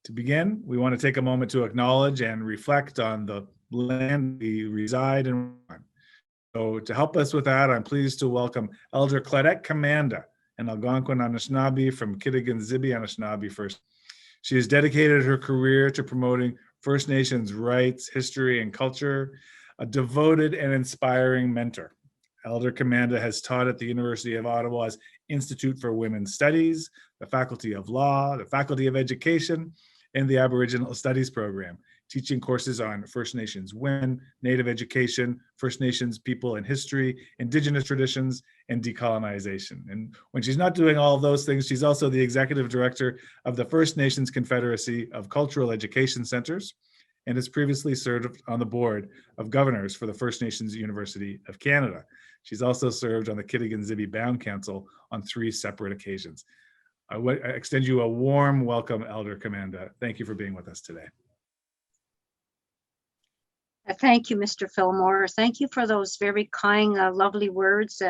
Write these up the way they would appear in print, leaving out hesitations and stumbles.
To begin, we want to take a moment to acknowledge and reflect on the land we reside in. So to help us with that, I'm pleased to welcome Elder Claudette Commanda, an Algonquin Anishinaabe from Kitigan-Zibi Anishinaabe First. She has dedicated her career to promoting First Nations rights, history, and culture, a devoted and inspiring mentor. Elder Commanda has taught at the University of Ottawa's Institute for Women's Studies, the Faculty of Law, the Faculty of Education, and the Aboriginal Studies program, teaching courses on First Nations women, Native education, First Nations people and history, Indigenous traditions, and decolonization. And when she's not doing all of those things, she's also the executive director of the First Nations Confederacy of Cultural Education Centers, and has previously served on the board of governors for the First Nations University of Canada. She's also served on the Kitigan-Zibi Band Council on 3 separate occasions. I extend you a warm welcome, Elder Commanda. Thank you for being with us today. Thank you, Mr. Fillmore. Thank you for those very kind, lovely words.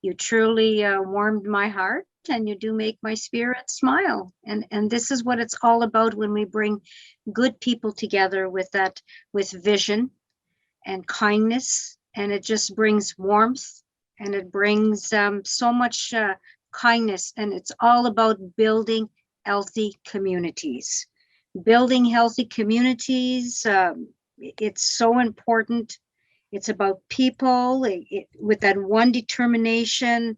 You truly warmed my heart, and you do make my spirit smile. And this is what it's all about when we bring good people together with vision and kindness, and it just brings warmth, and it brings so much kindness, and it's all about building healthy communities. Building healthy communities, it's so important. It's about people with that one determination,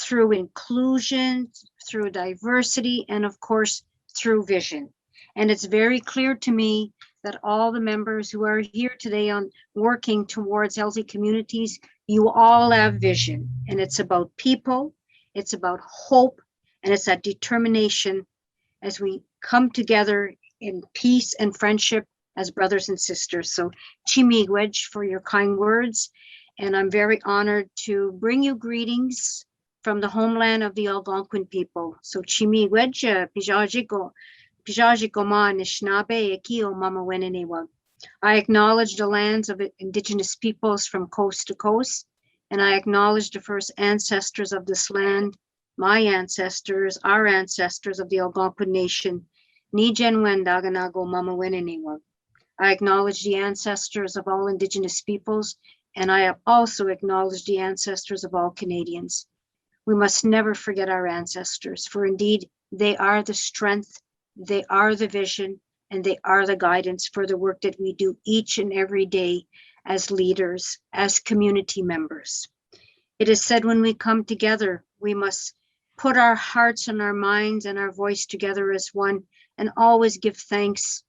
through inclusion, through diversity, and of course, through vision. And it's very clear to me that all the members who are here today on working towards healthy communities, you all have vision, and it's about people, it's about hope, and it's that determination as we come together in peace and friendship as brothers and sisters. So Chimigwej for your kind words. And I'm very honored to bring you greetings from the homeland of the Algonquin people. So Chimigwej, Pijajiko ma Anishinaabe, Ekio Mama Wenenewa. I acknowledge the lands of Indigenous peoples from coast to coast, and I acknowledge the first ancestors of this land, my ancestors, our ancestors of the Algonquin Nation. Nijen Wendaganago Mama Wenenewa. I acknowledge the ancestors of all Indigenous peoples, and I have also acknowledged the ancestors of all Canadians. We must never forget our ancestors, for indeed they are the strength, they are the vision, and they are the guidance for the work that we do each and every day as leaders, as community members. It is said when we come together, we must put our hearts and our minds and our voice together as one, and always give thanks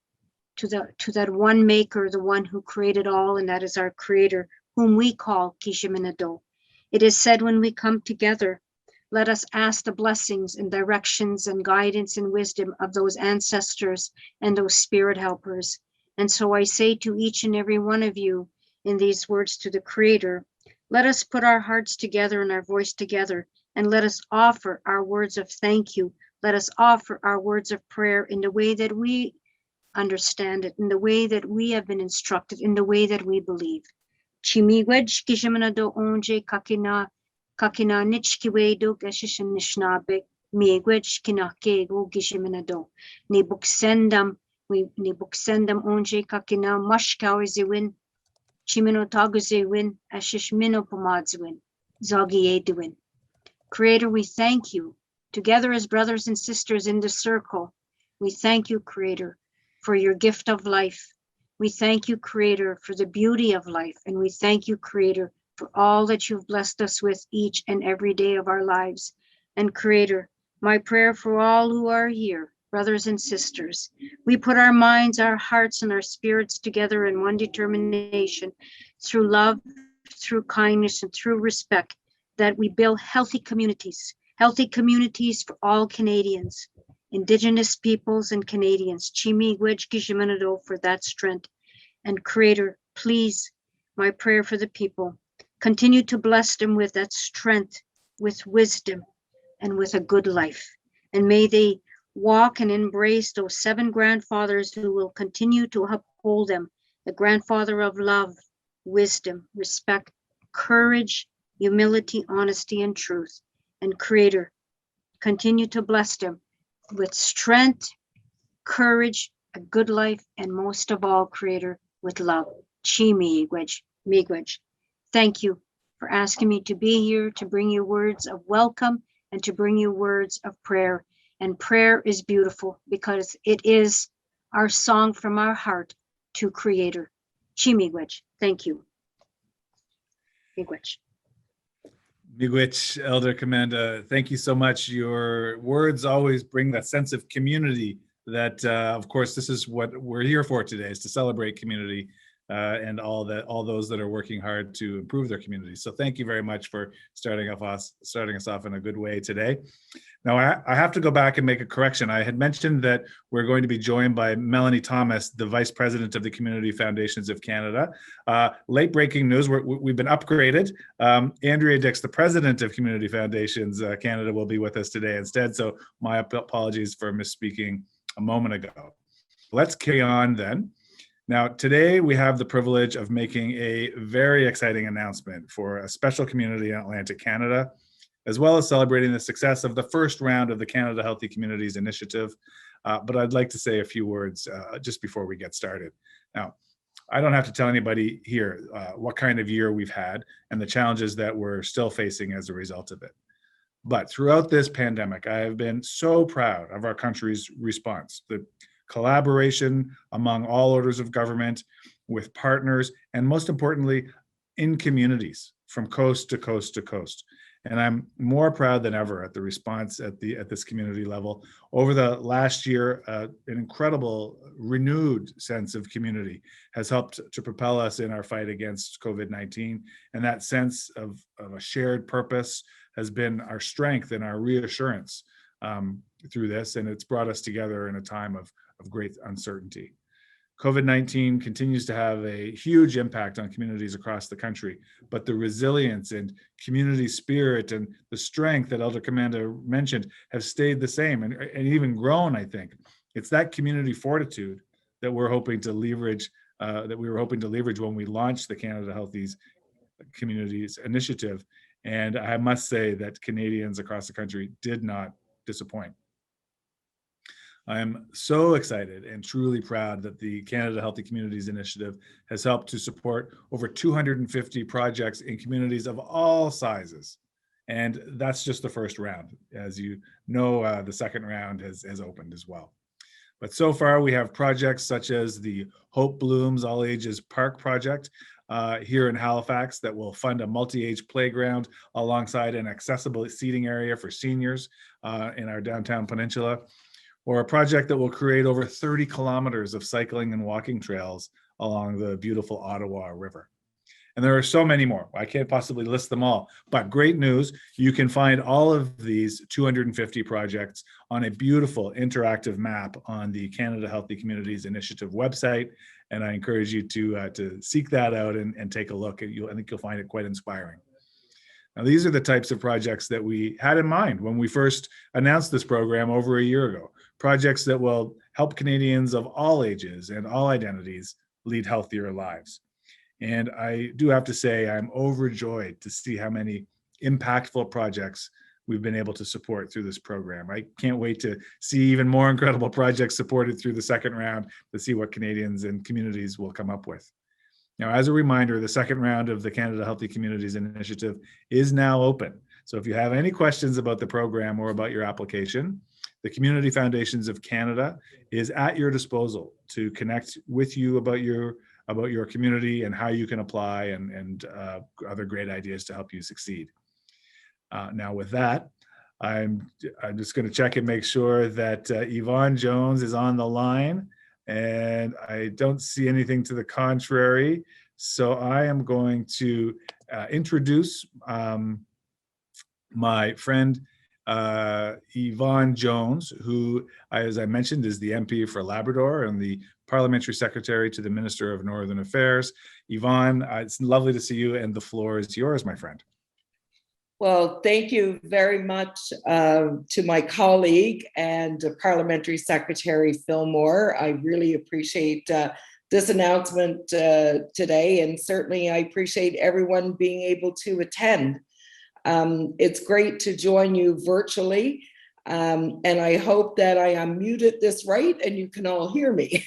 to that one maker, the one who created all, and that is our creator, whom we call Kishiminado. It is said when we come together, let us ask the blessings and directions and guidance and wisdom of those ancestors and those spirit helpers. And so I say to each and every one of you in these words to the creator, let us put our hearts together and our voice together, and let us offer our words of thank you. Let us offer our words of prayer in the way that we understand it, in the way that we have been instructed, in the way that we believe. Chimigwej Kishiminado Onje Kakina Nichkiwedo Gashishin Nishnabe, Miigwej Kinakego Gishiminado. Nibuksendam Onje Kakina Mashkawiziwin, Chiminotaguzewin, Ashishminopomadzwin, Zogi Edwin. Creator, we thank you. Together as brothers and sisters in the circle, we thank you, Creator, for your gift of life. We thank you, Creator, for the beauty of life. And we thank you, Creator, for all that you've blessed us with each and every day of our lives. And Creator, my prayer for all who are here, brothers and sisters, we put our minds, our hearts, and our spirits together in one determination, through love, through kindness, and through respect, that we build healthy communities for all Canadians, Indigenous peoples and Canadians. Chimigwej Kishiminado for that strength. And Creator, please, my prayer for the people, continue to bless them with that strength, with wisdom, and with a good life. And may they walk and embrace those 7 grandfathers who will continue to uphold them, the grandfather of love, wisdom, respect, courage, humility, honesty, and truth. And Creator, continue to bless them with strength, courage, a good life, and most of all, Creator, with love. Chi miigwech. Thank you for asking me to be here to bring you words of welcome and to bring you words of prayer. And prayer is beautiful because it is our song from our heart to Creator. Chi miigwech. Thank you. Miigwech. Miigwech, Elder Commanda, thank you so much. Your words always bring that sense of community that, of course, this is what we're here for today, is to celebrate community and all those that are working hard to improve their communities. So thank you very much for starting us off in a good way today. Now, I have to go back and make a correction. I had mentioned that we're going to be joined by Melanie Thomas, the Vice President of the Community Foundations of Canada. Late breaking news, we've been upgraded. Andrea Dix, the President of Community Foundations Canada, will be with us today instead. So my apologies for misspeaking a moment ago. Let's carry on then. Now, today we have the privilege of making a very exciting announcement for a special community in Atlantic Canada, as well as celebrating the success of the first round of the Canada Healthy Communities Initiative. But I'd like to say a few words just before we get started. Now, I don't have to tell anybody here what kind of year we've had and the challenges that we're still facing as a result of it. But throughout this pandemic, I have been so proud of our country's response, the collaboration among all orders of government, with partners, and most importantly, in communities from coast to coast to coast. And I'm more proud than ever at the response at this community level. Over the last year, an incredible renewed sense of community has helped to propel us in our fight against COVID-19. And that sense of a shared purpose has been our strength and our reassurance through this. And it's brought us together in a time of great uncertainty. COVID-19 continues to have a huge impact on communities across the country, but the resilience and community spirit and the strength that Elder Commanda mentioned have stayed the same and even grown, I think. It's that community fortitude that we're hoping to leverage, when we launched the Canada Healthy Communities Initiative. And I must say that Canadians across the country did not disappoint. I am so excited and truly proud that the Canada Healthy Communities Initiative has helped to support over 250 projects in communities of all sizes. And that's just the first round. As you know, the second round has opened as well. But so far, we have projects such as the Hope Blooms All Ages Park project here in Halifax that will fund a multi-age playground alongside an accessible seating area for seniors in our downtown peninsula, or a project that will create over 30 kilometers of cycling and walking trails along the beautiful Ottawa River. And there are so many more. I can't possibly list them all, but great news, you can find all of these 250 projects on a beautiful interactive map on the Canada Healthy Communities Initiative website. And I encourage you to seek that out and take a look. I think you'll find it quite inspiring. Now, these are the types of projects that we had in mind when we first announced this program over a year ago. Projects that will help Canadians of all ages and all identities lead healthier lives. And I do have to say, I'm overjoyed to see how many impactful projects we've been able to support through this program. I can't wait to see even more incredible projects supported through the second round to see what Canadians and communities will come up with. Now, as a reminder, the second round of the Canada Healthy Communities Initiative is now open. So if you have any questions about the program or about your application, the Community Foundations of Canada is at your disposal to connect with you about your community and how you can apply and other great ideas to help you succeed. Now with that, I'm just going to check and make sure that Yvonne Jones is on the line, and I don't see anything to the contrary. So I am going to introduce my friend Yvonne Jones, who, as I mentioned, is the MP for Labrador and the Parliamentary Secretary to the Minister of Northern Affairs. Yvonne, it's lovely to see you, and the floor is yours, my friend. Well, thank you very much to my colleague and Parliamentary Secretary Fillmore. I really appreciate this announcement today, and certainly I appreciate everyone being able to attend. It's great to join you virtually. And I hope that I unmuted this right and you can all hear me.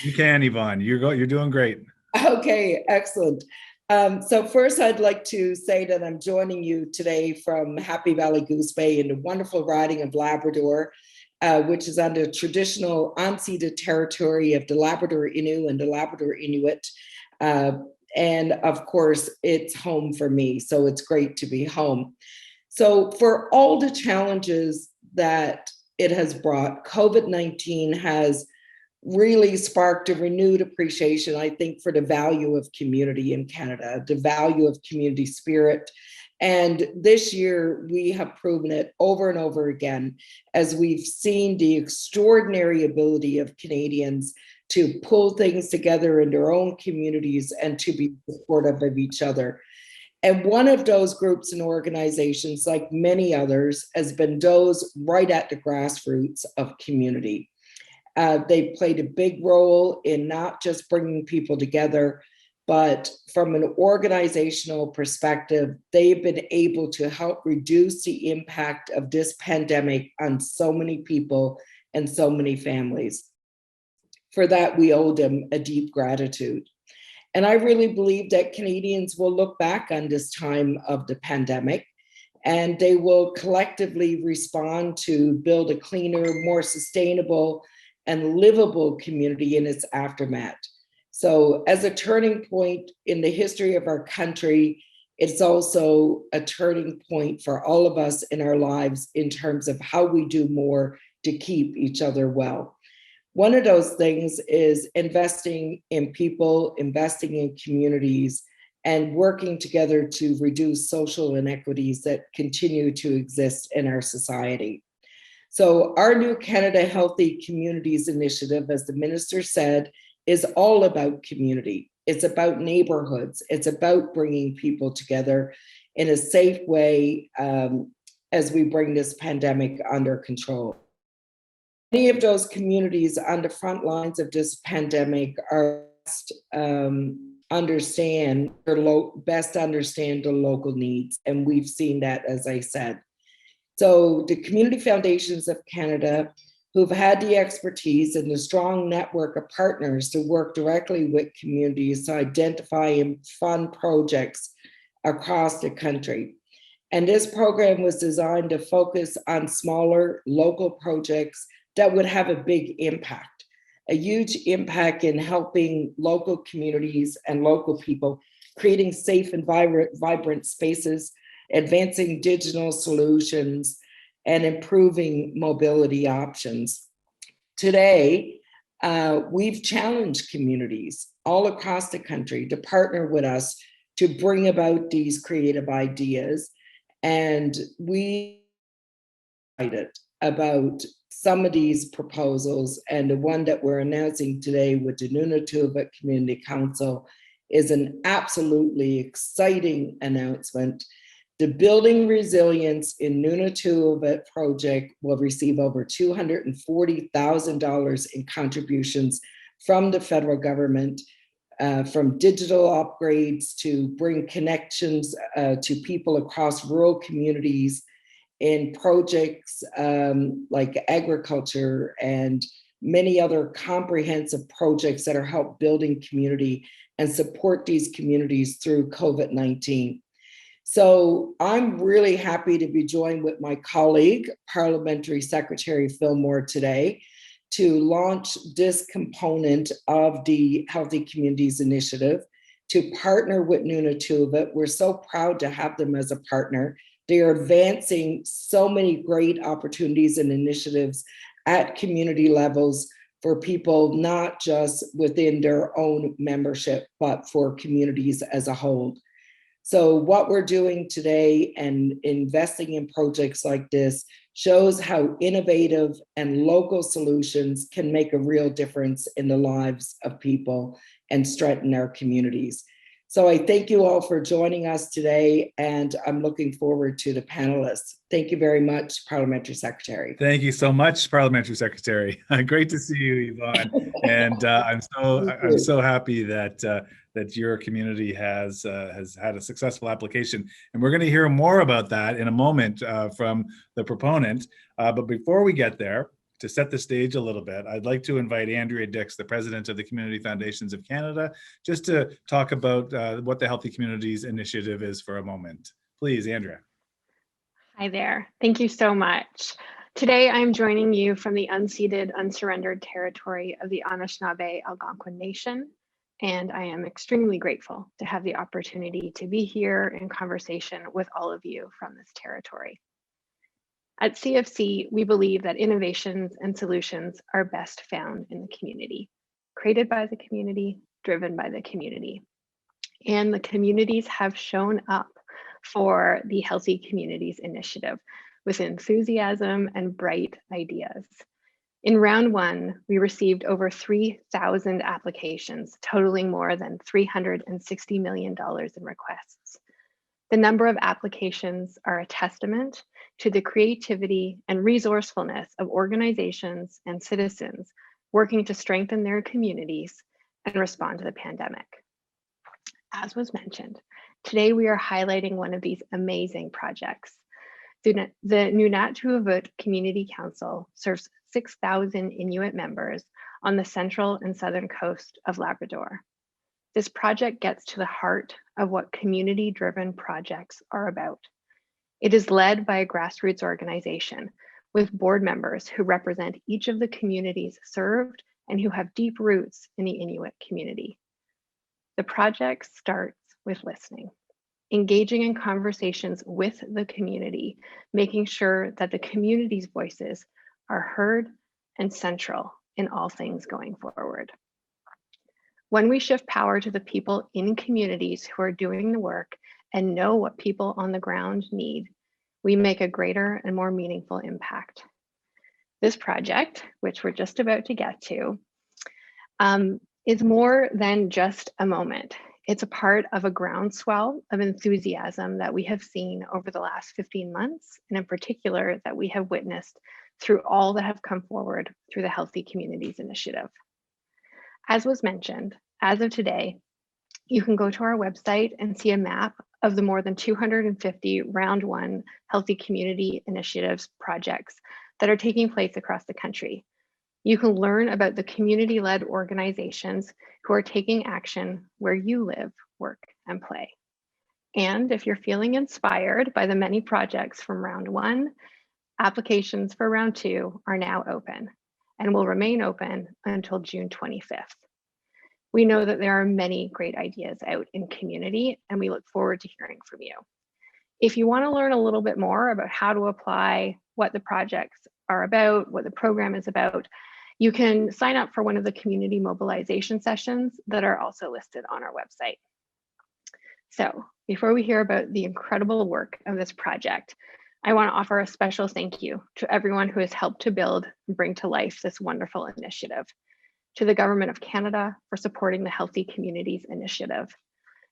You can, Yvonne. You're doing great. Okay, excellent. So first, I'd like to say that I'm joining you today from Happy Valley Goose Bay in the wonderful riding of Labrador, which is under traditional unceded territory of the Labrador Innu and the Labrador Inuit. And of course, it's home for me, so it's great to be home. So for all the challenges that it has brought, COVID-19 has really sparked a renewed appreciation, I think, for the value of community in Canada, the value of community spirit. And this year, we have proven it over and over again as we've seen the extraordinary ability of Canadians to pull things together in their own communities and to be supportive of each other. And one of those groups and organizations, like many others, has been those right at the grassroots of community. They played a big role in not just bringing people together, but from an organizational perspective, they've been able to help reduce the impact of this pandemic on so many people and so many families. For that, we owe them a deep gratitude. And I really believe that Canadians will look back on this time of the pandemic and they will collectively respond to build a cleaner, more sustainable, and livable community in its aftermath. So as a turning point in the history of our country, it's also a turning point for all of us in our lives in terms of how we do more to keep each other well. One of those things is investing in people, investing in communities, and working together to reduce social inequities that continue to exist in our society. So our new Canada Healthy Communities Initiative, as the minister said, is all about community. It's about neighborhoods. It's about bringing people together in a safe way as we bring this pandemic under control. Many of those communities on the front lines of this pandemic are best understand the local needs, and we've seen that, as I said. So the Community Foundations of Canada, who've had the expertise and the strong network of partners to work directly with communities to identify and fund projects across the country. And this program was designed to focus on smaller local projects that would have a big impact, a huge impact in helping local communities and local people, creating safe and vibrant spaces, advancing digital solutions, and improving mobility options. Today, we've challenged communities all across the country to partner with us to bring about these creative ideas. And we excited about some of these proposals, and the one that we're announcing today with the NunatuKavut Community Council is an absolutely exciting announcement. The Building Resilience in NunatuKavut project will receive over $240,000 in contributions from the federal government, from digital upgrades to bring connections to people across rural communities in projects like agriculture and many other comprehensive projects that are help building community and support these communities through COVID-19. So I'm really happy to be joined with my colleague, Parliamentary Secretary Fillmore, today to launch this component of the Healthy Communities Initiative, to partner with NunatuKavut. We're so proud to have them as a partner. They are advancing so many great opportunities and initiatives at community levels for people, not just within their own membership, but for communities as a whole. So what we're doing today and investing in projects like this shows how innovative and local solutions can make a real difference in the lives of people and strengthen our communities. So I thank you all for joining us today, and I'm looking forward to the panelists. Thank you very much, Parliamentary Secretary. Thank you so much, Parliamentary Secretary. Great to see you, Yvonne. And I'm so happy that that your community has had a successful application. And we're going to hear more about that in a moment from the proponent. But before we get there, to set the stage a little bit, I'd like to invite Andrea Dix, the president of the Community Foundations of Canada, just to talk about what the Healthy Communities Initiative is for a moment. Please, Andrea. Hi there. Thank you so much. Today, I'm joining you from the unceded, unsurrendered territory of the Anishinaabe Algonquin Nation, and I am extremely grateful to have the opportunity to be here in conversation with all of you from this territory. At CFC, we believe that innovations and solutions are best found in the community, created by the community, driven by the community. And the communities have shown up for the Healthy Communities Initiative with enthusiasm and bright ideas. In round one, we received over 3,000 applications, totaling more than $360 million in requests. The number of applications are a testament to the creativity and resourcefulness of organizations and citizens working to strengthen their communities and respond to the pandemic. As was mentioned, today we are highlighting one of these amazing projects. The NunatuKavut Community Council serves 6,000 Inuit members on the central and southern coast of Labrador. This project gets to the heart of what community-driven projects are about. It is led by a grassroots organization with board members who represent each of the communities served and who have deep roots in the Inuit community. The project starts with listening, engaging in conversations with the community, making sure that the community's voices are heard and central in all things going forward. When we shift power to the people in communities who are doing the work and know what people on the ground need, we make a greater and more meaningful impact. This project, which we're just about to get to, is more than just a moment. It's a part of a groundswell of enthusiasm that we have seen over the last 15 months, and in particular that we have witnessed through all that have come forward through the Healthy Communities Initiative. As was mentioned, as of today, you can go to our website and see a map of the more than 250 round one Healthy Community Initiatives projects that are taking place across the country. You can learn about the community-led organizations who are taking action where you live, work, and play. And if you're feeling inspired by the many projects from round one, applications for round two are now open and will remain open until June 25th. We know that there are many great ideas out in community, and we look forward to hearing from you. If you want to learn a little bit more about how to apply, what the projects are about, what the program is about, you can sign up for one of the community mobilization sessions that are also listed on our website. So before we hear about the incredible work of this project, I want to offer a special thank you to everyone who has helped to build and bring to life this wonderful initiative. To the Government of Canada for supporting the Healthy Communities Initiative.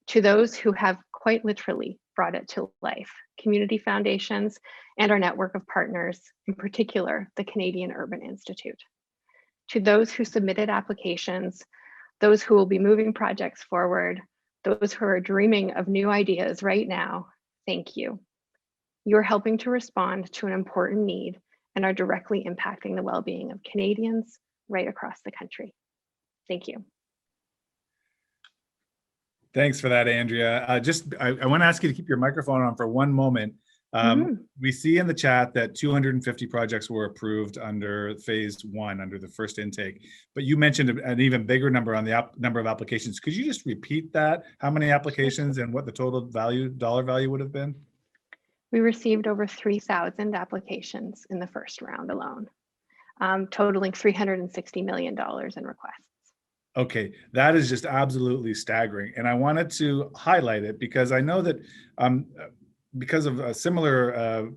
To those who have quite literally brought it to life, community foundations and our network of partners, in particular, the Canadian Urban Institute. To those who submitted applications, those who will be moving projects forward, those who are dreaming of new ideas right now, thank you. You're helping to respond to an important need and are directly impacting the well-being of Canadians right across the country. Thank you. Thanks for that, Andrea. I want to ask you to keep your microphone on for one moment. We see in the chat that 250 projects were approved under phase one, under the first intake, but you mentioned an even bigger number on the number of applications. Could you just repeat that? How many applications and what the total dollar value would have been? We received over 3,000 applications in the first round alone, totaling $360 million in requests. Okay, that is just absolutely staggering. And I wanted to highlight it because I know that because of a similar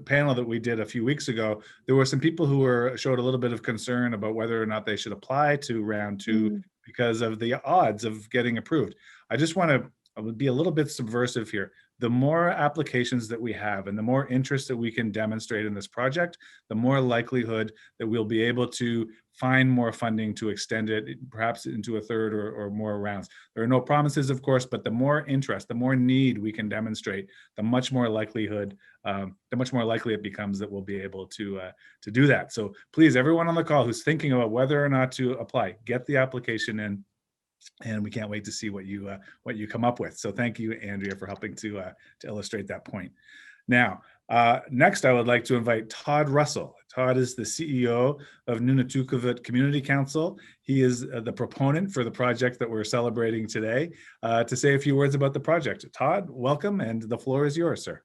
panel that we did a few weeks ago, there were some people who showed a little bit of concern about whether or not they should apply to round two because of the odds of getting approved. I just want to I would be a little bit subversive here. The more applications that we have and the more interest that we can demonstrate in this project, the more likelihood that we'll be able to find more funding to extend it, perhaps into a third or more rounds. There are no promises, of course, but the more interest, the more need we can demonstrate, the much more likely it becomes that we'll be able to do that. So please, everyone on the call who's thinking about whether or not to apply, get the application in. And we can't wait to see what you come up with. So thank you, Andrea, for helping to illustrate that point. Now, next, I would like to invite Todd Russell. Todd is the CEO of NunatuKavut Community Council. He is the proponent for the project that we're celebrating today, to say a few words about the project. Todd, welcome, and the floor is yours, sir.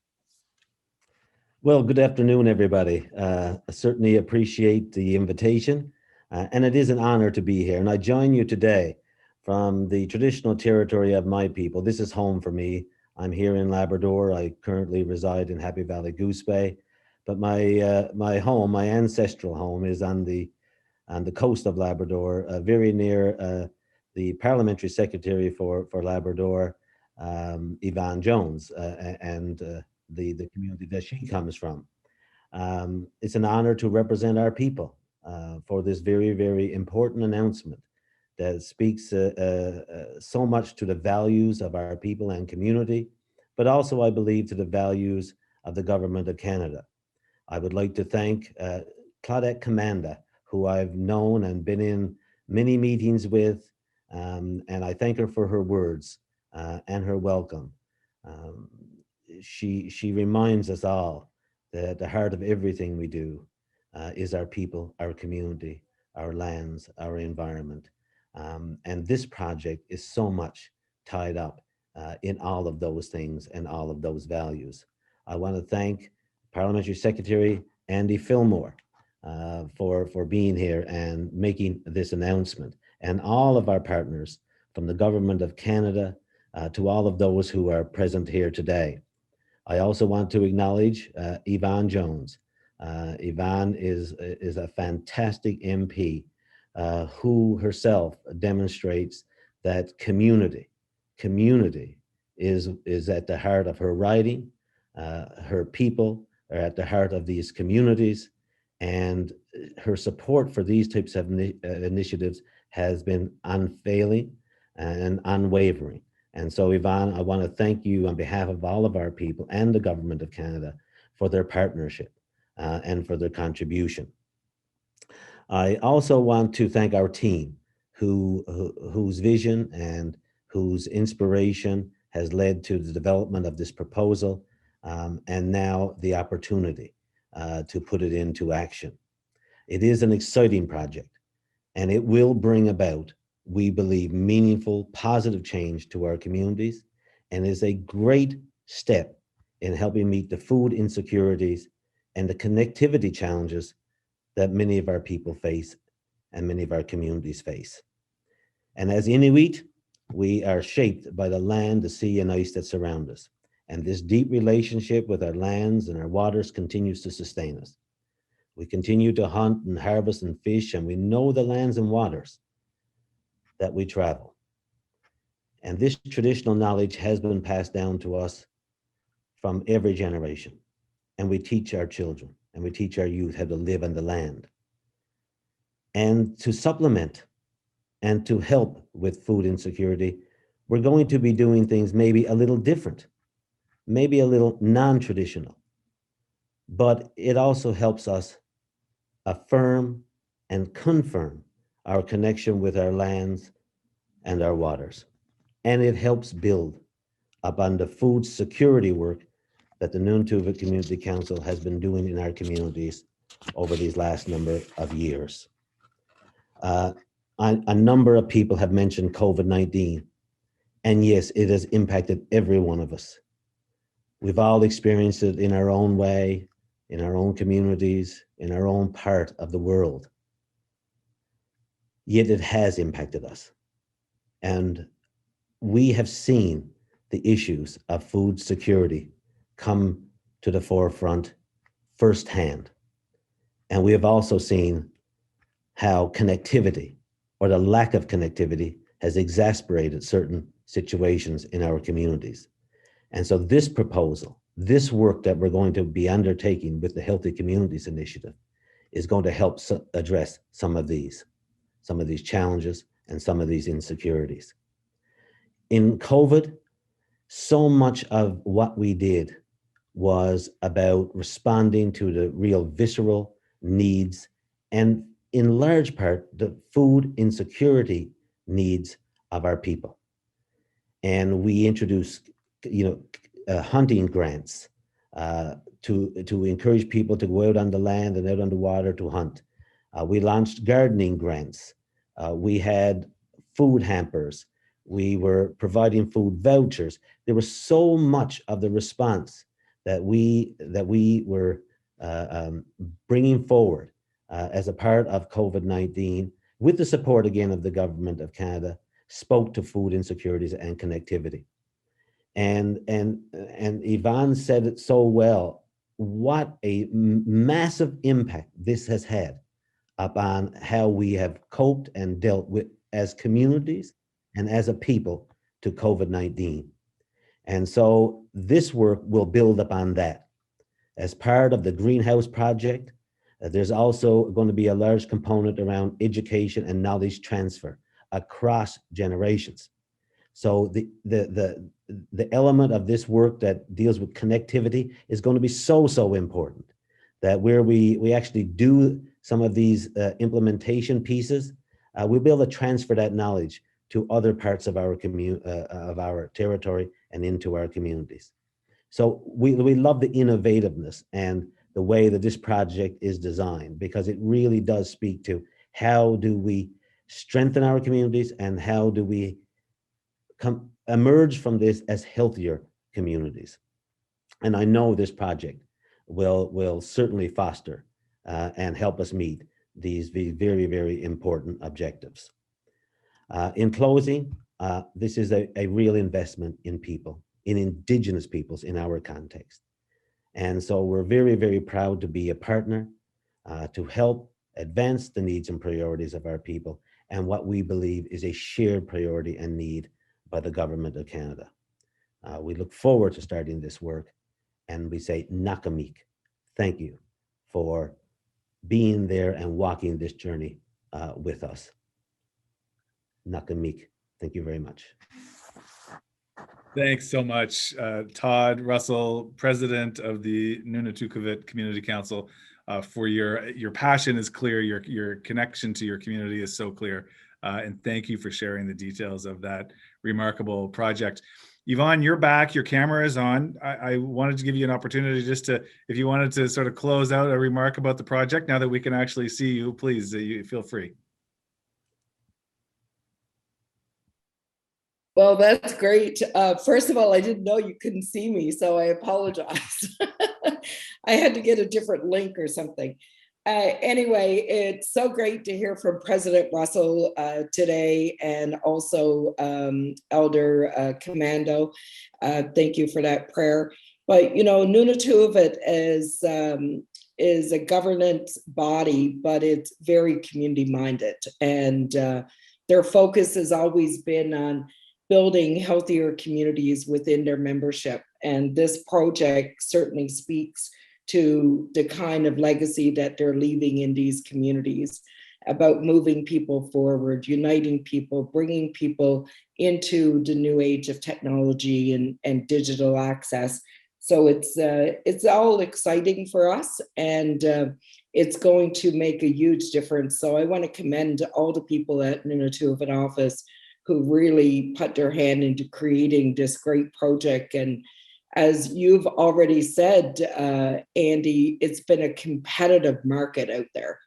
Well, good afternoon, everybody. I certainly appreciate the invitation, and it is an honor to be here. And I join you today from the traditional territory of my people. This is home for me. I'm here in Labrador. I currently reside in Happy Valley Goose Bay, but my home, my ancestral home, is on the coast of Labrador, very near the Parliamentary Secretary for Labrador, Yvonne Jones, and the community that she comes from. It's an honor to represent our people for this very, very important announcement that speaks so much to the values of our people and community, but also, I believe, to the values of the Government of Canada. I would like to thank Claudette Commanda, who I've known and been in many meetings with, and I thank her for her words and her welcome. She reminds us all that at the heart of everything we do is our people, our community, our lands, our environment. And this project is so much tied up in all of those things and all of those values. I want to thank Parliamentary Secretary Andy Fillmore for being here and making this announcement, and all of our partners from the Government of Canada to all of those who are present here today. I also want to acknowledge Yvonne Jones. Yvonne is a fantastic MP who herself demonstrates that community is at the heart of her writing. Her people are at the heart of these communities, and her support for these types of initiatives has been unfailing and unwavering. And so, Yvonne, I want to thank you on behalf of all of our people and the Government of Canada for their partnership and for their contribution. I also want to thank our team whose vision and whose inspiration has led to the development of this proposal and now the opportunity to put it into action. It is an exciting project, and it will bring about, we believe, meaningful, positive change to our communities, and is a great step in helping meet the food insecurities and the connectivity challenges that many of our people face and many of our communities face. And as Inuit, we are shaped by the land, the sea, and ice that surround us. And this deep relationship with our lands and our waters continues to sustain us. We continue to hunt and harvest and fish, and we know the lands and waters that we travel. And this traditional knowledge has been passed down to us from every generation. And we teach our children and we teach our youth how to live on the land. And to supplement and to help with food insecurity, we're going to be doing things maybe a little different, maybe a little non-traditional, but it also helps us affirm and confirm our connection with our lands and our waters. And it helps build upon the food security work that the NunatuKavut Community Council has been doing in our communities over these last number of years. A number of people have mentioned COVID-19, and yes, it has impacted every one of us. We've all experienced it in our own way, in our own communities, in our own part of the world. Yet it has impacted us. And we have seen the issues of food security come to the forefront firsthand. And we have also seen how connectivity, or the lack of connectivity, has exacerbated certain situations in our communities. And so this proposal, this work that we're going to be undertaking with the Healthy Communities Initiative is going to help address some of these challenges and some of these insecurities. In COVID, so much of what we did was about responding to the real visceral needs and in large part the food insecurity needs of our people. And we introduced, hunting grants to encourage people to go out on the land and out on the water to hunt. We launched gardening grants. We had food hampers. We were providing food vouchers. There was so much of the response that we were bringing forward as a part of COVID-19, with the support again of the government of Canada, spoke to food insecurities and connectivity. And Yvonne said it so well, what a massive impact this has had upon how we have coped and dealt with as communities and as a people to COVID-19. And so this work will build upon that. As part of the Greenhouse Project, there's also going to be a large component around education and knowledge transfer across generations. So the element of this work that deals with connectivity is going to be so important, that where we actually do some of these implementation pieces, we'll be able to transfer that knowledge to other parts of our of our territory and into our communities. So we love the innovativeness and the way that this project is designed, because it really does speak to how do we strengthen our communities and how do we emerge from this as healthier communities. And I know this project will certainly foster and help us meet these very, very important objectives. In closing, this is a real investment in people, in Indigenous peoples in our context. And so we're very, very proud to be a partner to help advance the needs and priorities of our people and what we believe is a shared priority and need by the Government of Canada. We look forward to starting this work, and we say NunatuKavut. Thank you for being there and walking this journey with us. NunatuKavut. Thank you very much. Thanks so much, Todd Russell, President of the NunatuKavut Community Council, for your passion is clear, your connection to your community is so clear, and thank you for sharing the details of that remarkable project. Yvonne, you're back, your camera is on. I wanted to give you an opportunity just to, if you wanted to sort of close out a remark about the project, now that we can actually see you, please, you feel free. Well, that's great. First of all, I didn't know you couldn't see me, so I apologize. I had to get a different link or something. Anyway, it's so great to hear from President Russell today, and also Elder Commando. Thank you for that prayer. But NunatuKavut is a governance body, but it's very community minded, and their focus has always been on building healthier communities within their membership. And this project certainly speaks to the kind of legacy that they're leaving in these communities, about moving people forward, uniting people, bringing people into the new age of technology and digital access. So it's all exciting for us, and it's going to make a huge difference. So I want to commend all the people at NunatuKavut office who really put their hand into creating this great project. And as you've already said, Andy, it's been a competitive market out there.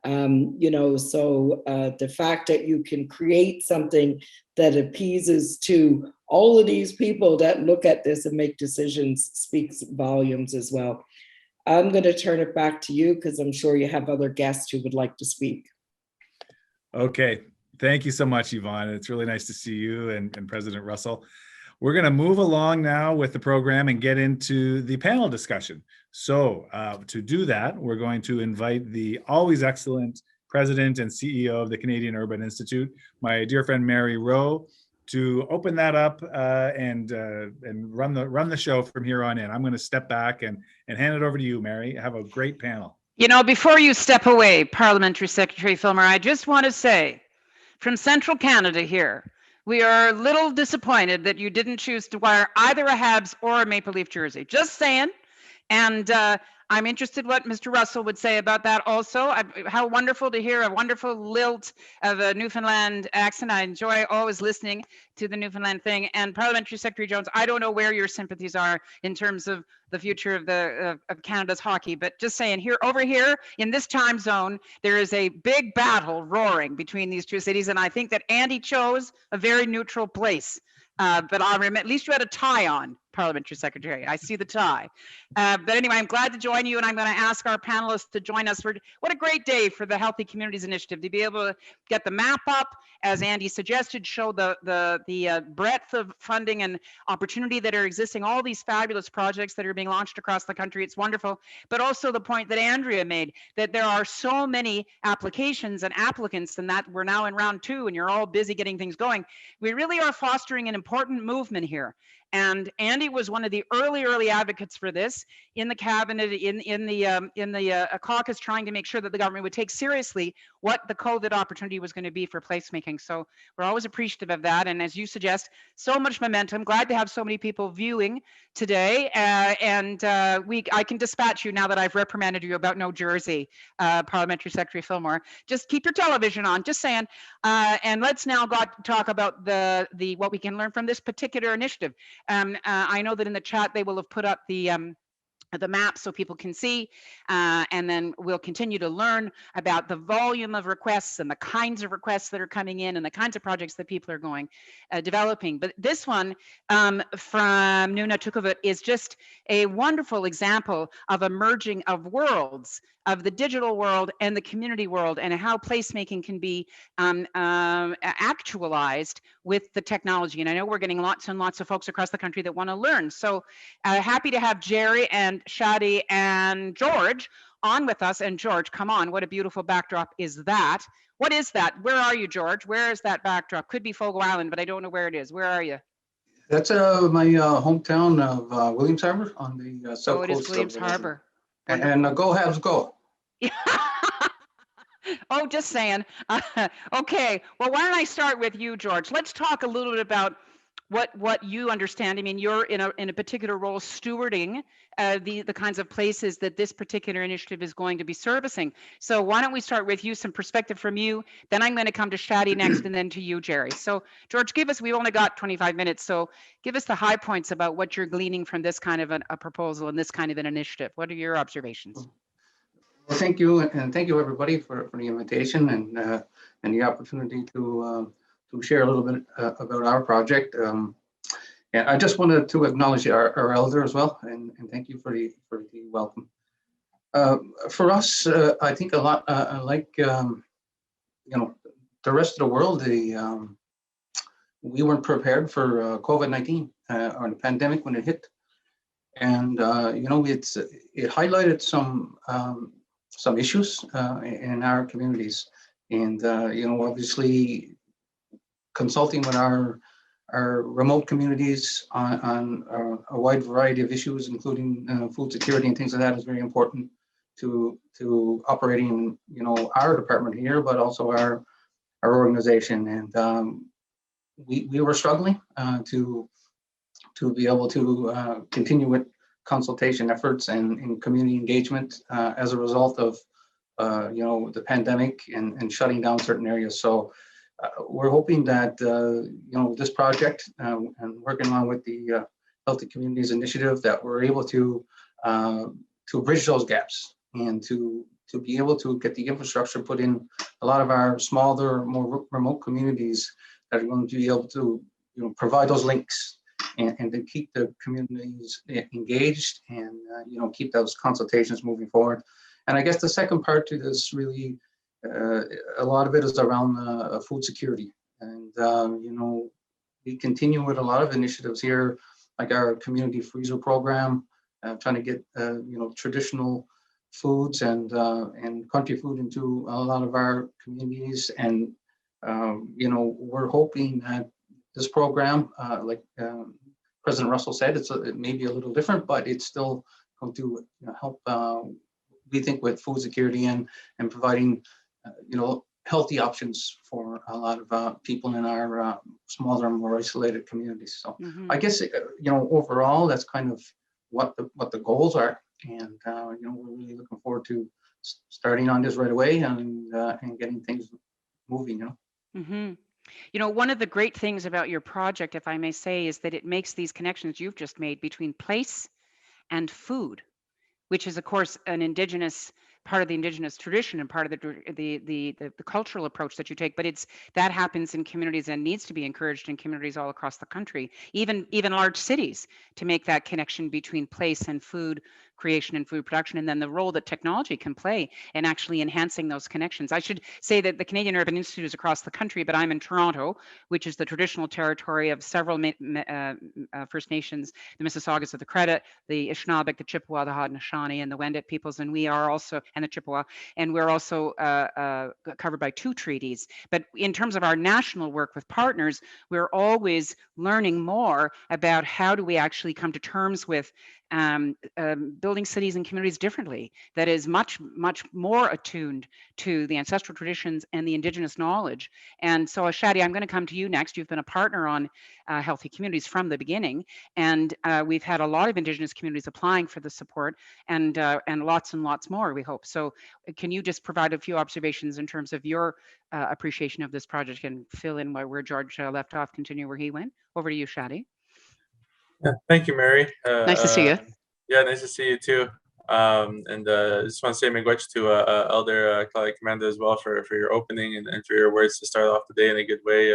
So the fact that you can create something that appeases to all of these people that look at this and make decisions speaks volumes as well. I'm going to turn it back to you, because I'm sure you have other guests who would like to speak. Okay. Thank you so much, Yvonne. It's really nice to see you and President Russell. We're going to move along now with the program and get into the panel discussion. So to do that, we're going to invite the always excellent President and CEO of the Canadian Urban Institute, my dear friend Mary Rowe, to open that up and run the show from here on in. I'm going to step back and hand it over to you, Mary. Have a great panel. You know, before you step away, Parliamentary Secretary Fillmore, I just want to say, from Central Canada here, we are a little disappointed that you didn't choose to wear either a Habs or a Maple Leaf jersey. Just saying. And I'm interested what Mr. Russell would say about that also. How wonderful to hear a wonderful lilt of a Newfoundland accent. I enjoy always listening to the Newfoundland thing. And Parliamentary Secretary Jones, I don't know where your sympathies are in terms of the future of of Canada's hockey, but just saying, here over here in this time zone, there is a big battle roaring between these two cities, and I think that Andy chose a very neutral place. But I'll remember, at least you had a tie on, Parliamentary Secretary. I see the tie. But anyway, I'm glad to join you, and I'm going to ask our panelists to join us for what a great day for the Healthy Communities Initiative to be able to get the map up, as Andy suggested, show the breadth of funding and opportunity that are existing, all these fabulous projects that are being launched across the country. It's wonderful. But also the point that Andrea made, that there are so many applications and applicants, and that we're now in round 2, and you're all busy getting things going. We really are fostering an important movement here. And Andy was one of the early advocates for this in the cabinet, in the caucus, trying to make sure that the government would take seriously what the COVID opportunity was going to be for placemaking. So we're always appreciative of that. And as you suggest, so much momentum. Glad to have so many people viewing today. I can dispatch you now that I've reprimanded you about no jersey, Parliamentary Secretary Fillmore. Just keep your television on. Just saying. And let's now talk about the what we can learn from this particular initiative. I know that in the chat they will have put up the map so people can see, and then we'll continue to learn about the volume of requests and the kinds of requests that are coming in and the kinds of projects that people are going developing. But this one from NunatuKavut is just a wonderful example of a merging of worlds, of the digital world and the community world, and how placemaking can be actualized with the technology. And I know we're getting lots and lots of folks across the country that want to learn. So happy to have Jerry and Shadi and George on with us. And George, come on, what a beautiful backdrop is that? What is that? Where are you, George? Where is that backdrop? Could be Fogo Island, but I don't know where it is. Where are you? That's my hometown of Williams Harbor on the south coast. Oh, it is Williams Harbor. And go Habs go. Oh, just saying. Okay, well, why don't I start with you, George? Let's talk a little bit about what you understand. I mean, you're in a particular role stewarding the kinds of places that this particular initiative is going to be servicing. So why don't we start with you, some perspective from you, then I'm going to come to Shadi next, and then to you, Jerry. So George, we've only got 25 minutes, so give us the high points about what you're gleaning from this kind of a proposal and this kind of an initiative. What are your observations? Well, thank you, and thank you everybody for the invitation and the opportunity to share a little bit about our project. And I just wanted to acknowledge our elder as well, and thank you for the welcome. For us, I think a lot like the rest of the world, we weren't prepared for COVID-19 or the pandemic when it hit, and it highlighted some issues in our communities, and obviously consulting with our remote communities on a wide variety of issues, including food security and things like that, is very important to operating our department here, but also our organization. And we were struggling to be able to continue with consultation efforts and community engagement as a result of the pandemic and shutting down certain areas. So we're hoping that this project and working along with the Healthy Communities Initiative, that we're able to bridge those gaps and to be able to get the infrastructure put in a lot of our smaller, more remote communities that are going to be able to provide those links and to keep the communities engaged and keep those consultations moving forward. And I guess the second part to this really, a lot of it is around food security. And we continue with a lot of initiatives here, like our community freezer program, trying to get traditional foods and country food into a lot of our communities. And we're hoping that this program, like President Russell said, it may be a little different, but it's still going to help. We think with food security and providing healthy options for a lot of people in our smaller, more isolated communities. So I guess overall, that's kind of what the goals are, and we're really looking forward to starting on this right away and getting things moving. One of the great things about your project, if I may say, is that it makes these connections you've just made between place and food, which is, of course, an indigenous part of the indigenous tradition and part of the cultural approach that you take. But that happens in communities and needs to be encouraged in communities all across the country, even large cities, to make that connection between place and food creation and food production, and then the role that technology can play in actually enhancing those connections. I should say that the Canadian Urban Institute is across the country, but I'm in Toronto, which is the traditional territory of several First Nations, the Mississaugas of the Credit, the Anishinaabe, the Chippewa, the Haudenosaunee, and the Wendat peoples, and we are also, and the Chippewa, and we're also covered by 2 treaties. But in terms of our national work with partners, we're always learning more about how do we actually come to terms with building cities and communities differently, that is much more attuned to the ancestral traditions and the indigenous knowledge. And so Shadi, I'm going to come to you next. You've been a partner on Healthy Communities from the beginning, and we've had a lot of indigenous communities applying for the support, and lots more, we hope. So can you just provide a few observations in terms of your appreciation of this project and fill in where George left off, continue where he went? Over to you, Shadi. Yeah, thank you, Mary. Nice to see you. Yeah, nice to see you too. And just want to say miigwech to Elder Claudia Commander as well for your opening and for your words to start off the day in a good way.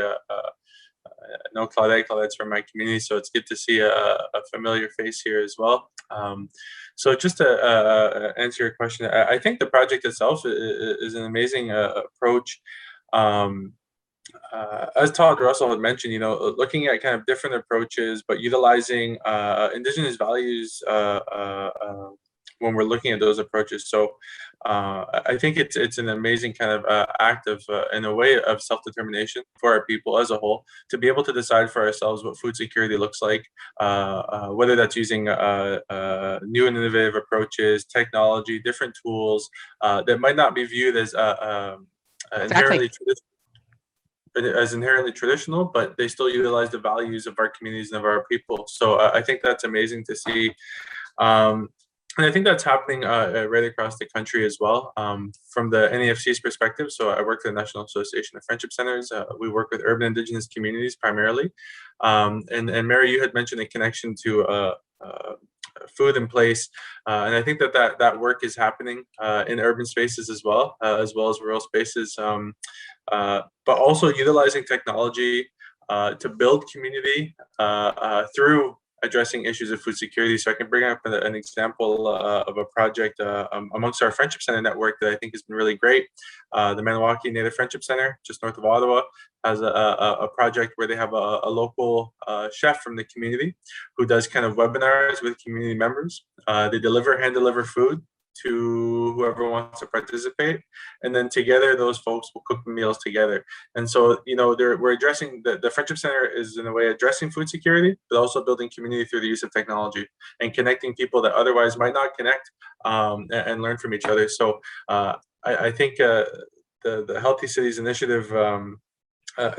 No, Claudette's from my community, so it's good to see a familiar face here as well. So just to answer your question, I think the project itself is an amazing approach. As Todd Russell had mentioned, looking at kind of different approaches, but utilizing indigenous values when we're looking at those approaches. So I think it's an amazing kind of act of, in a way, of self-determination for our people as a whole, to be able to decide for ourselves what food security looks like, whether that's using new and innovative approaches, technology, different tools that might not be viewed as inherently traditional, but they still utilize the values of our communities and of our people. So I think that's amazing to see. And I think that's happening right across the country as well. From the NEFC's perspective, so I work for the National Association of Friendship Centers. We work with urban Indigenous communities primarily. And Mary, you had mentioned a connection to food and place, and I think that work is happening in urban spaces as well as rural spaces, but also utilizing technology to build community through addressing issues of food security. So I can bring up an example of a project amongst our Friendship Center network that I think has been really great. The Maniwaki Native Friendship Center, just north of Ottawa, has a project where they have a local chef from the community who does kind of webinars with community members. They hand deliver food to whoever wants to participate, and then together those folks will cook the meals together. And so we're addressing the Friendship Center is in a way addressing food security, but also building community through the use of technology and connecting people that otherwise might not connect and learn from each other. So I think the Healthy Cities Initiative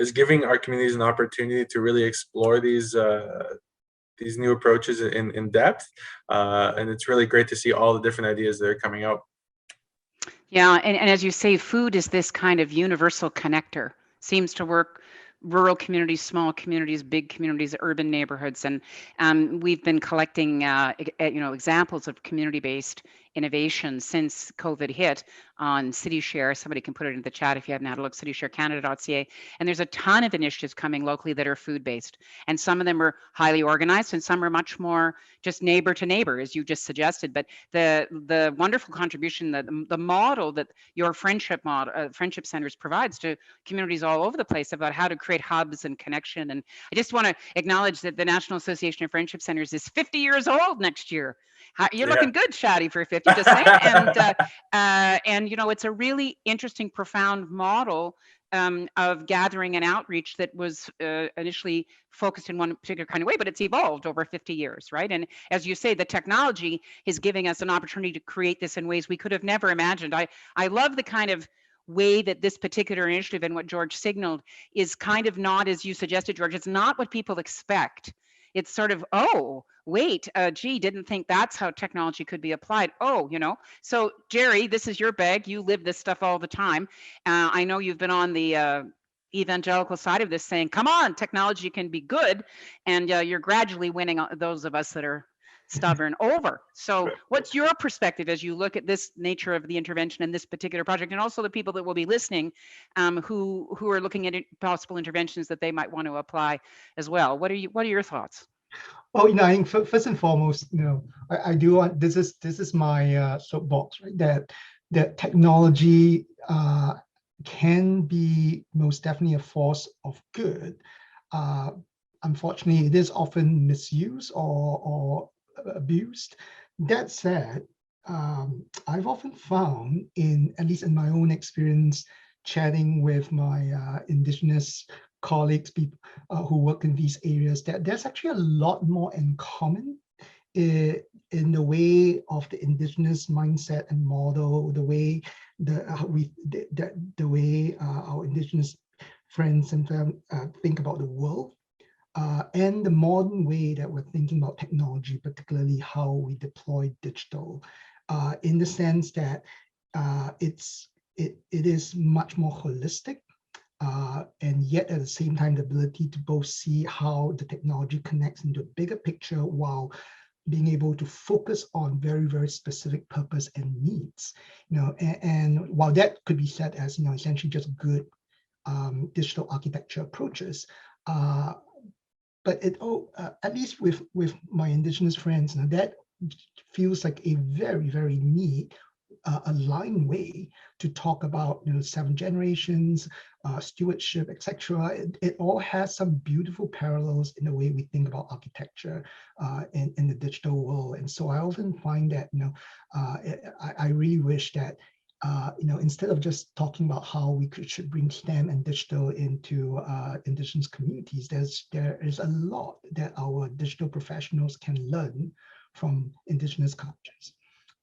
is giving our communities an opportunity to really explore these new approaches in depth, and it's really great to see all the different ideas that are coming out. Yeah, and as you say, food is this kind of universal connector. Seems to work rural communities, small communities, big communities, urban neighborhoods, and we've been collecting examples of community-based innovation since COVID hit on CityShare. Somebody can put it in the chat if you haven't had a look, citysharecanada.ca. And there's a ton of initiatives coming locally that are food-based. And some of them are highly organized and some are much more just neighbor to neighbor, as you just suggested. But the wonderful contribution, the model that your friendship centers provides to communities all over the place about how to create hubs and connection. And I just want to acknowledge that the National Association of Friendship Centers is 50 years old next year. You're looking good, Shadi, for 50, just saying. And it's a really interesting, profound model of gathering and outreach that was initially focused in one particular kind of way, but it's evolved over 50 years, right? And as you say, the technology is giving us an opportunity to create this in ways we could have never imagined. I love the kind of way that this particular initiative and what George signaled is kind of not, as you suggested, George, it's not what people expect. It's sort of, oh, wait, gee, didn't think that's how technology could be applied. Oh, So Jerry, this is your bag. You live this stuff all the time. I know you've been on the evangelical side of this saying, come on, technology can be good. And you're gradually winning those of us that are stubborn over. So what's your perspective as you look at this nature of the intervention in this particular project, and also the people that will be listening who are looking at possible interventions that they might want to apply as well? What are your thoughts? Well, I think first and foremost, I do want, this is my soapbox, right? That technology can be most definitely a force of good. Unfortunately, it is often misused or abused. That said, I've often found, at least in my own experience, chatting with my Indigenous colleagues, people who work in these areas, that there's actually a lot more in common in the way of the Indigenous mindset and model, the way our Indigenous friends and family think about the world. And the modern way that we're thinking about technology, particularly how we deploy digital, in the sense that it is much more holistic, and yet at the same time, the ability to both see how the technology connects into a bigger picture while being able to focus on very, very specific purpose and needs. And while that could be said as essentially just good digital architecture approaches. But at least with my Indigenous friends, that feels like a very, very neat, aligned way to talk about 7 generations, stewardship, etc. It all has some beautiful parallels in the way we think about architecture in the digital world. And so I often find that I really wish that instead of just talking about how we should bring STEM and digital into Indigenous communities, there is a lot that our digital professionals can learn from Indigenous cultures.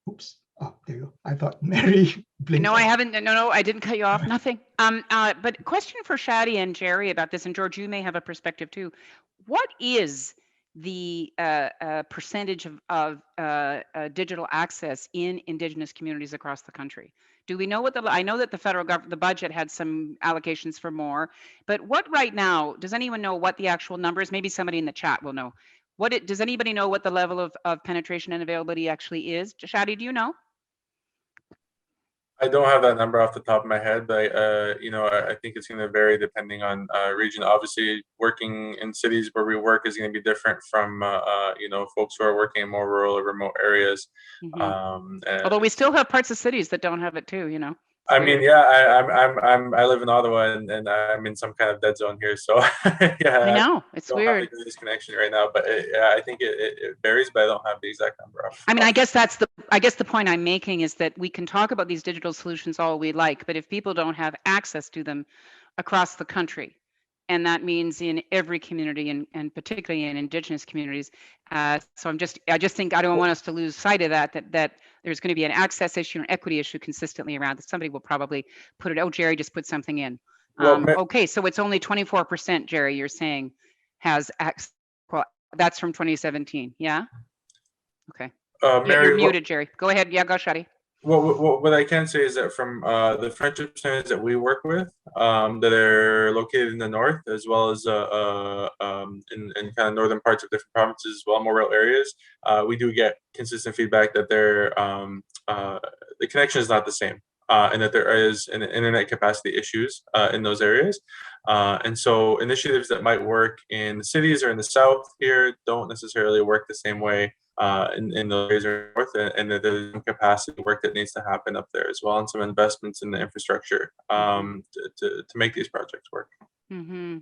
Oops. Oh, there you go. I thought Mary blinked. No, I haven't. No, I didn't cut you off. Nothing. But question for Shadi and Jerry about this, and George, you may have a perspective too. What is the percentage of digital access in Indigenous communities across the country? Do we know what I know that the federal government, the budget had some allocations for more, but what right now, does anyone know what the actual number is? Maybe somebody in the chat will know. Does anybody know what the level of penetration and availability actually is? Shadi, do you know? I don't have that number off the top of my head, but I think it's going to vary depending on region. Obviously, working in cities where we work is going to be different from folks who are working in more rural or remote areas. Mm-hmm. Although we still have parts of cities that don't have it too, I mean, yeah, I live in Ottawa and I'm in some kind of dead zone here, so yeah. I know it's weird. I don't have the greatest connection right now, but I think it varies, but I don't have the exact number. I mean, I guess the point I'm making is that we can talk about these digital solutions all we like, but if people don't have access to them across the country, and that means in every community and particularly in Indigenous communities. So I just think I don't want us to lose sight of that there's going to be an access issue and equity issue consistently around that. Somebody will probably put it, oh, Jerry just put something in. Okay, so it's only 24%, Jerry, you're saying has access. Well, that's from 2017, yeah? Okay. Mary, you're muted, Jerry. Go ahead, yeah, go Shadi. What I can say is that from the friendship centers that we work with that are located in the north, as well as in kind of northern parts of different provinces as well, more rural areas, we do get consistent feedback that the connection is not the same, and that there is an internet capacity issues in those areas. And so initiatives that might work in the cities or in the south here don't necessarily work the same way in the areas north, and that there's some capacity work that needs to happen up there as well, and some investments in the infrastructure to make these projects work. Mm-hmm.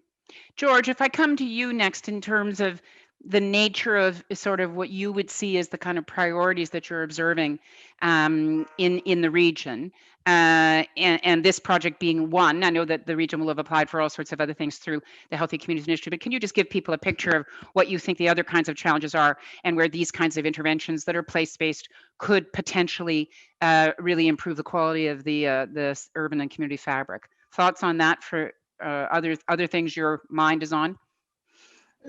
George, if I come to you next in terms of the nature of sort of what you would see as the kind of priorities that you're observing in the region, and this project being one. I know that the region will have applied for all sorts of other things through the Healthy Communities Initiative, but can you just give people a picture of what you think the other kinds of challenges are, and where these kinds of interventions that are place-based could potentially really improve the quality of the urban and community fabric? Thoughts on that for other things your mind is on?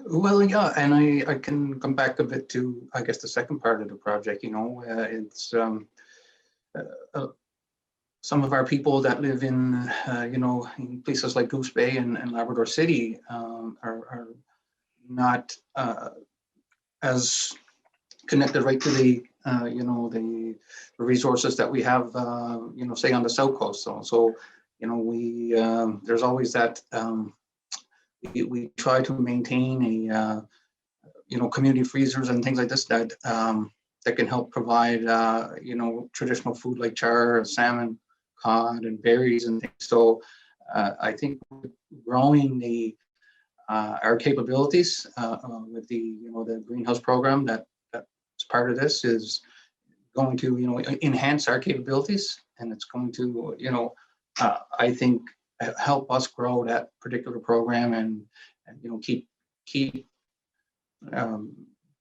Well, yeah, and I can come back a bit to, I guess, the second part of the project. It's some of our people that live in, in places like Goose Bay and Labrador City are not as connected right to the, the resources that we have, say on the South Coast. So we there's always that. We try to maintain a, community freezers and things like this that that can help provide, traditional food like char, salmon, cod, and berries and things. So I think growing the our capabilities with the, the greenhouse program that's part of this is going to, enhance our capabilities, and it's going to, I think, help us grow that particular program and keep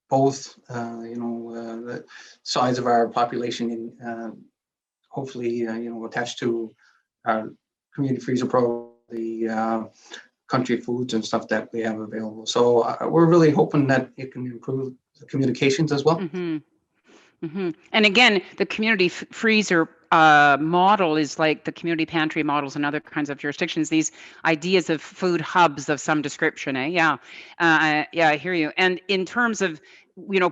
both the size of our population in hopefully attached to our community freezer program, the country foods and stuff that we have available. So we're really hoping that it can improve the communications as well. Mm-hmm. Mm-hmm. And again, the community freezer model is like the community pantry models in other kinds of jurisdictions. These ideas of food hubs of some description, eh? Yeah, I hear you. And in terms of,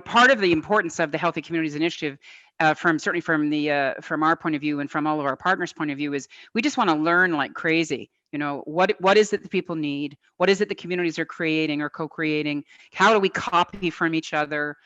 part of the importance of the Healthy Communities Initiative, certainly from our point of view and from all of our partners' point of view, is we just want to learn like crazy. What is it that people need? What is it the communities are creating or co-creating? How do we copy from each other?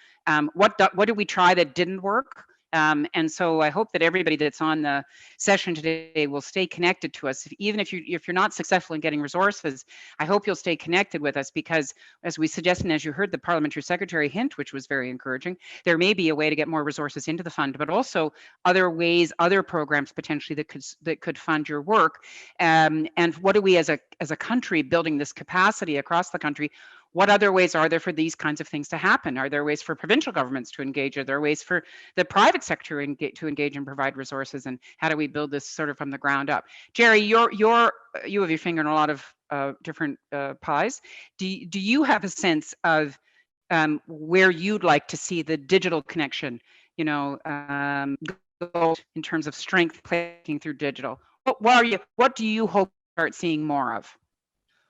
What did we try that didn't work? And so I hope that everybody that's on the session today will stay connected to us. Even if you're not successful in getting resources, I hope you'll stay connected with us, because as we suggested, and as you heard the Parliamentary Secretary hint, which was very encouraging, there may be a way to get more resources into the fund, but also other ways, other programs potentially that could fund your work. And what do we as a country building this capacity across the country? What other ways are there for these kinds of things to happen? Are there ways for provincial governments to engage? Are there ways for the private sector to engage and provide resources? And how do we build this sort of from the ground up? Jerry, you have your finger in a lot of different pies. Do you have a sense of where you'd like to see the digital connection, go in terms of strength playing through digital? What do you hope to start seeing more of?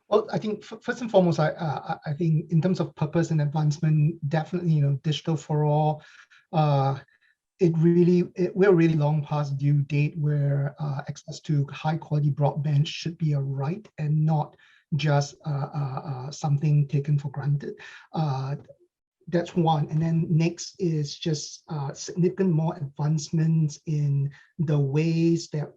Well, I think first and foremost, I think in terms of purpose and advancement, definitely, digital for all. We're really long past due date where access to high quality broadband should be a right and not just something taken for granted. That's one. And then next is just significant more advancements in the ways that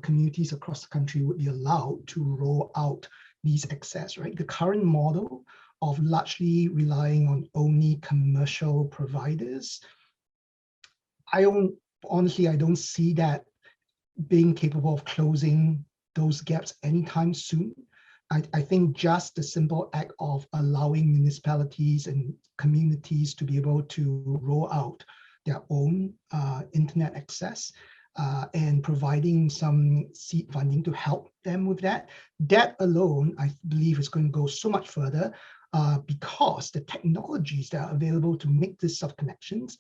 communities across the country would be allowed to roll out these access, right? The current model of largely relying on only commercial providers, I don't see that being capable of closing those gaps anytime soon. I think just the simple act of allowing municipalities and communities to be able to roll out their own internet access and providing some seed funding to help them with that alone, I believe, is going to go so much further because the technologies that are available to make this sort of connections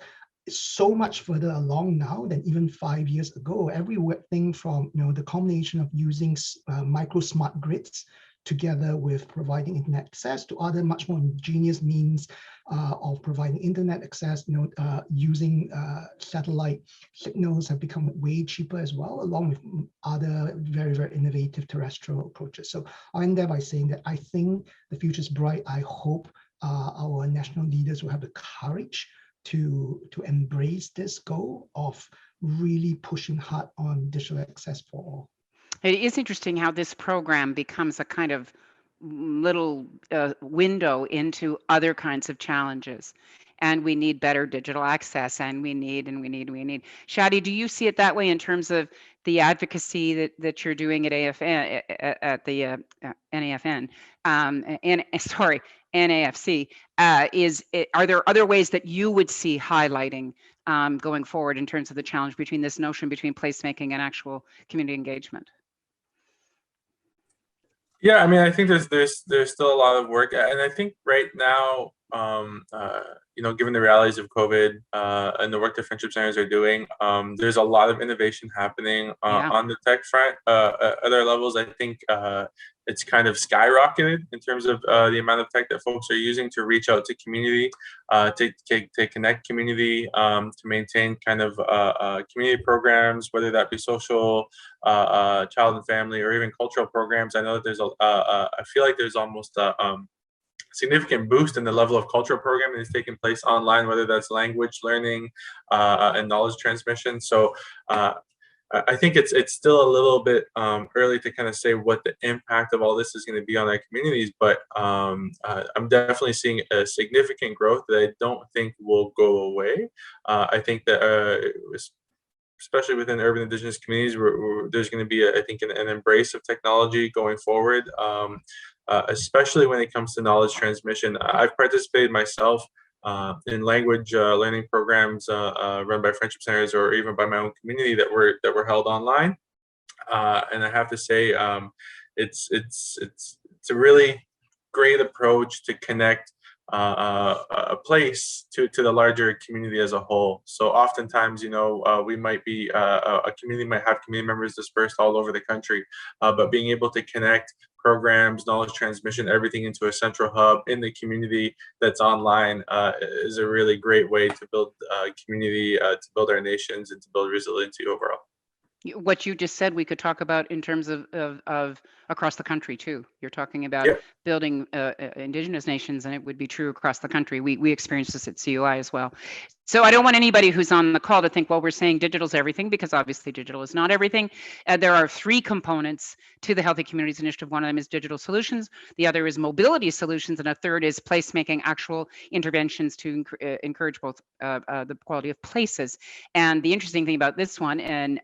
is so much further along now than even 5 years ago. Everything from the combination of using micro smart grids together with providing internet access to other much more ingenious means of providing internet access, using satellite signals have become way cheaper as well, along with other very, very innovative terrestrial approaches. So I'll end there by saying that I think the future is bright. I hope our national leaders will have the courage to embrace this goal of really pushing hard on digital access for all. It is interesting how this program becomes a kind of little window into other kinds of challenges. And we need better digital access, and we need. Shadi, do you see it that way in terms of the advocacy that you're doing at AFN, at the NAFN, and sorry, NAFC? Are there other ways that you would see highlighting going forward in terms of the challenge between this notion between placemaking and actual community engagement? Yeah, I mean, I think there's still a lot of work, and I think right now, given the realities of COVID and the work that friendship centers are doing, there's a lot of innovation happening on the tech front. At other levels, I think it's kind of skyrocketed in terms of the amount of tech that folks are using to reach out to community, to connect community, to maintain kind of community programs, whether that be social, child and family, or even cultural programs. I know that there's I feel like there's almost a significant boost in the level of cultural programming that's taking place online, whether that's language learning and knowledge transmission. So I think it's still a little bit early to kind of say what the impact of all this is going to be on our communities, but I'm definitely seeing a significant growth that I don't think will go away. I think that especially within urban Indigenous communities, there's going to be, I think, an embrace of technology going forward, especially when it comes to knowledge transmission. I've participated myself in language learning programs run by friendship centers or even by my own community that were held online, and I have to say, it's a really great approach to connect a place to the larger community as a whole. So oftentimes, we might be a community might have community members dispersed all over the country, but being able to connect programs, knowledge transmission, everything into a central hub in the community that's online is a really great way to build community, to build our nations, and to build resiliency overall. What you just said, we could talk about in terms of across the country too. You're talking about building Indigenous nations, and it would be true across the country. We experienced this at CUI as well. So I don't want anybody who's on the call to think, well, we're saying digital's everything, because obviously digital is not everything. There are 3 components to the Healthy Communities Initiative. One of them is digital solutions. The other is mobility solutions. And a third is placemaking, actual interventions to encourage both the quality of places. And the interesting thing about this one and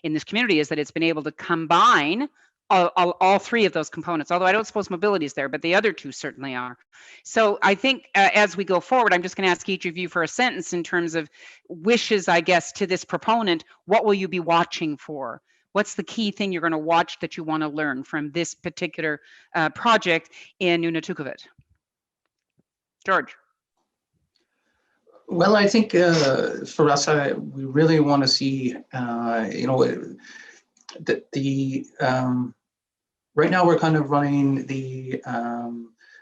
in this community is that it's been able to combine all 3 of those components, although I don't suppose mobility is there, but the other 2 certainly are. So I think as we go forward, I'm just going to ask each of you for a sentence in terms of wishes, I guess, to this proponent. What will you be watching for? What's the key thing you're going to watch that you want to learn from this particular project in NunatuKavut? George. Well, I think for us, we really want to see, right now we're kind of running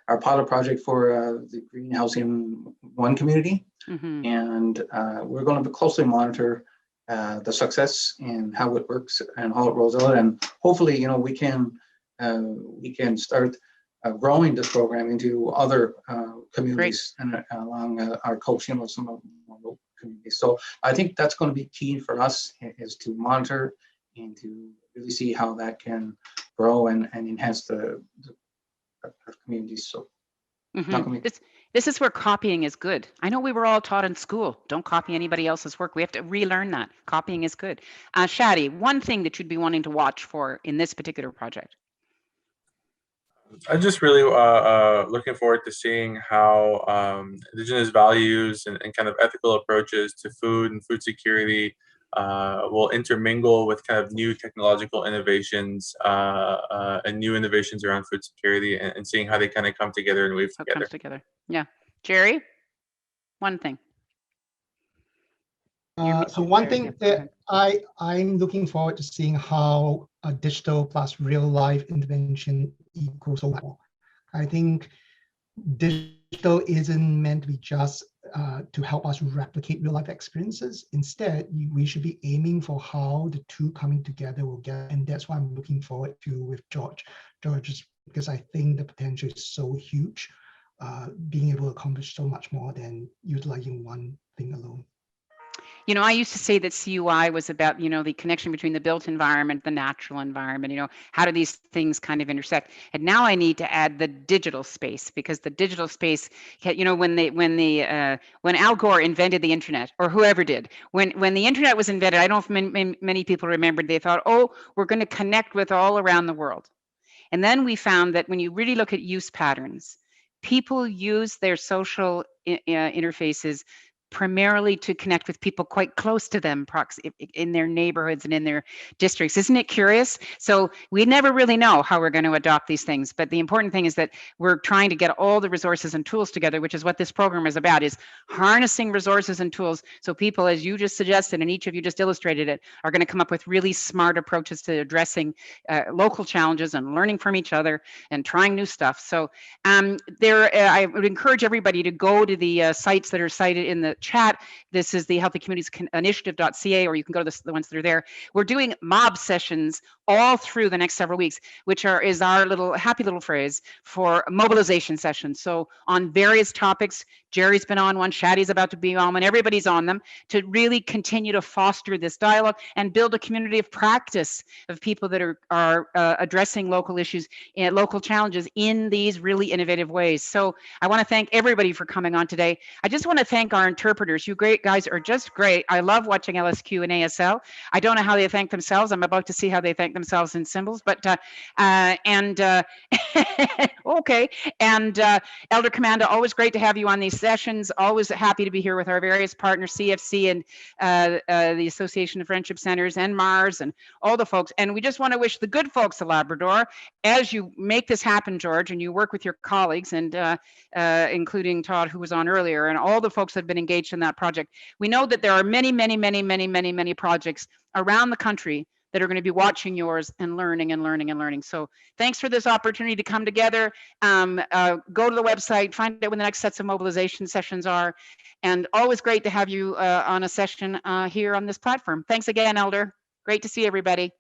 our pilot project for the Greenhousing 1 community, and we're going to closely monitor the success and how it works and how it rolls out, and hopefully, we can start growing this program into other communities and along our coast, some of our local communities. So I think that's going to be key for us, is to monitor and to really see how that can grow and enhance the communities. So this is where copying is good. I know we were all taught in school, don't copy anybody else's work. We have to relearn that. Copying is good. Shadi, one thing that you'd be wanting to watch for in this particular project? I'm just really looking forward to seeing how Indigenous values and kind of ethical approaches to food and food security will intermingle with kind of new technological innovations and new innovations around food security, and seeing how they kind of come together and weave together. Comes together. Yeah. Jerry, one thing. So one thing that I'm looking forward to seeing how a digital plus real life intervention equals so well. I think digital isn't meant to be just to help us replicate real life experiences. Instead, we should be aiming for how the 2 coming together will get, and that's what I'm looking forward to with George, because I think the potential is so huge, being able to accomplish so much more than utilizing one thing alone. You know, I used to say that CUI was about, you know, the connection between the built environment, the natural environment, you know, how do these things kind of intersect? And now I need to add the digital space, because the digital space, you know, when Al Gore invented the internet, or whoever did, when the internet was invented, I don't know if many people remembered, they thought, oh, we're going to connect with all around the world. And then we found that when you really look at use patterns, people use their social interfaces primarily to connect with people quite close to them in their neighborhoods and in their districts. Isn't it curious? So we never really know how we're going to adopt these things, but the important thing is that we're trying to get all the resources and tools together, which is what this program is about, is harnessing resources and tools so people, as you just suggested and each of you just illustrated it, are going to come up with really smart approaches to addressing local challenges and learning from each other and trying new stuff. So I would encourage everybody to go to the sites that are cited in the chat. This is the Healthy Communities Initiative.ca, or you can go to the ones that are there. We're doing mob sessions all through the next several weeks, which is our little happy little phrase for mobilization sessions. So on various topics, Jerry's been on one, Shadi's about to be on one, everybody's on them, to really continue to foster this dialogue and build a community of practice of people that are addressing local issues and local challenges in these really innovative ways. So I want to thank everybody for coming on today. I just want to thank our interpreters. You great guys are just great. I love watching LSQ and ASL. I don't know how they thank themselves. I'm about to see how they thank themselves in symbols, but okay. And Elder Commanda, always great to have you on these sessions. Always happy to be here with our various partners, CFC and the Association of Friendship Centers and Mars and all the folks. And we just want to wish the good folks of Labrador, as you make this happen, George, and you work with your colleagues, and including Todd, who was on earlier, and all the folks that have been engaged in that project. We know that there are many projects around the country that are going to be watching yours and learning and learning and learning. So thanks for this opportunity to come together. Go to the website, find out when the next sets of mobilization sessions are, and always great to have you on a session here on this platform. Thanks again, Elder. Great to see everybody.